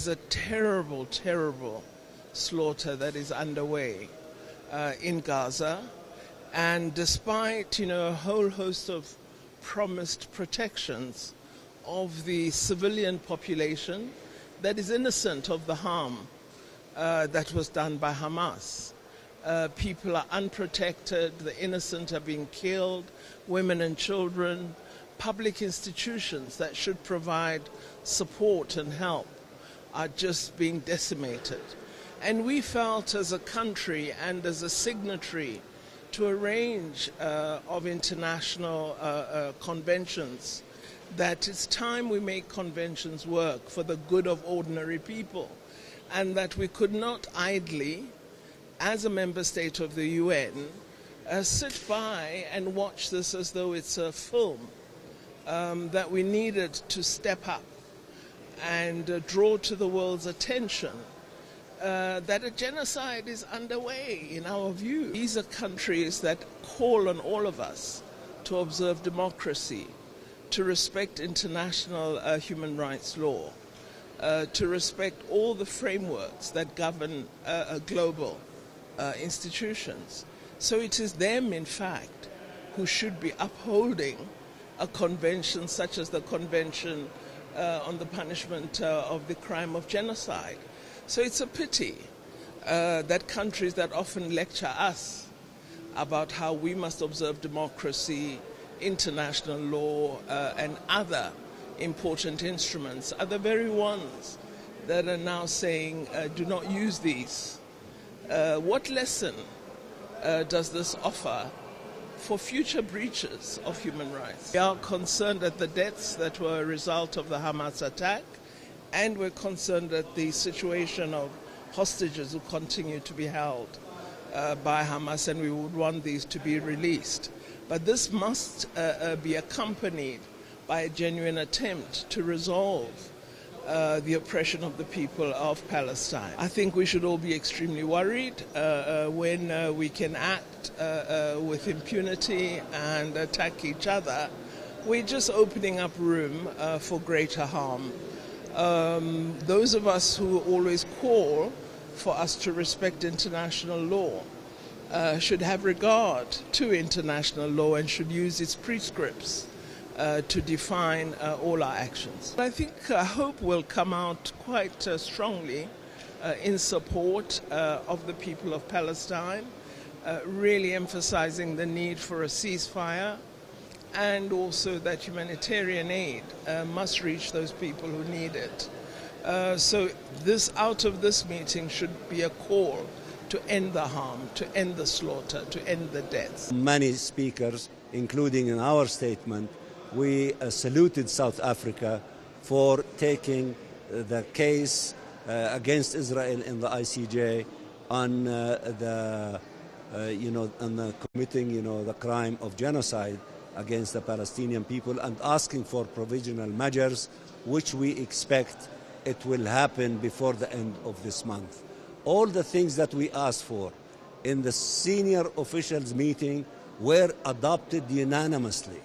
is a terrible, terrible slaughter that is underway in Gaza. And despite, a whole host of promised protections of the civilian population that is innocent of the harm that was done by Hamas. People are unprotected, the innocent are being killed, women and children, public institutions that should provide support and help are just being decimated. And we felt as a country and as a signatory to a range of international conventions that it's time we make conventions work for the good of ordinary people, and that we could not idly, as a member state of the UN, sit by and watch this as though it's a film, that we needed to step up and draw to the world's attention that a genocide is underway, in our view. These are countries that call on all of us to observe democracy, to respect international human rights law, to respect all the frameworks that govern global institutions. So it is them, in fact, who should be upholding a convention such as the Convention on the Punishment of the Crime of Genocide. So it's a pity that countries that often lecture us about how we must observe democracy, international law, and other important instruments are the very ones that are now saying, do not use these. What lesson does this offer for future breaches of human rights? We are concerned at the deaths that were a result of the Hamas attack, and we're concerned at the situation of hostages who continue to be held by Hamas, and we would want these to be released. But this must be accompanied by a genuine attempt to resolve the oppression of the people of Palestine. I think we should all be extremely worried when we can act with impunity and attack each other. We're just opening up room for greater harm. Those of us who always call for us to respect international law should have regard to international law and should use its prescripts to define all our actions. I think hope will come out quite strongly in support of the people of Palestine, really emphasizing the need for a ceasefire, and also that humanitarian aid must reach those people who need it. So out of this meeting should be a call to end the harm, to end the slaughter, to end the deaths. Many speakers, including in our statement, we saluted South Africa for taking the case against Israel in the ICJ on committing the crime of genocide against the Palestinian people, and asking for provisional measures, which we expect it will happen before the end of this month. All the things that we asked for in the senior officials meeting were adopted unanimously,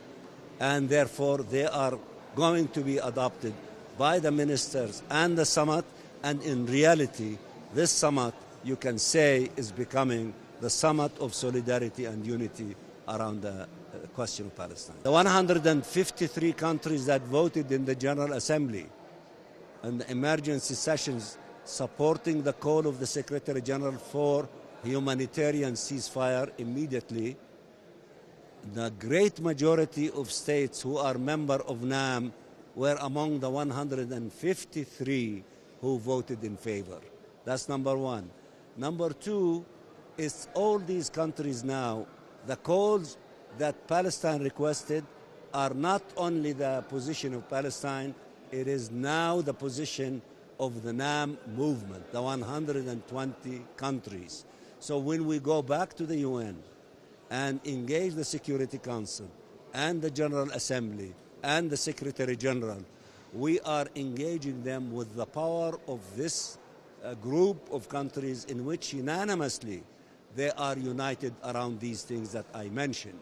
and therefore they are going to be adopted by the ministers and the summit. And in reality, this summit, you can say, is becoming the summit of solidarity and unity around the question of Palestine. The 153 countries that voted in the General Assembly and the emergency sessions supporting the call of the Secretary General for humanitarian ceasefire immediately, the great majority of states who are member of NAM were among the 153 who voted in favor. That's number one. Number two is all these countries now, the calls that Palestine requested are not only the position of Palestine, it is now the position of the NAM movement, the 120 countries. So when we go back to the UN and engage the Security Council and the General Assembly and the Secretary General, we are engaging them with the power of this group of countries in which unanimously they are united around these things that I mentioned.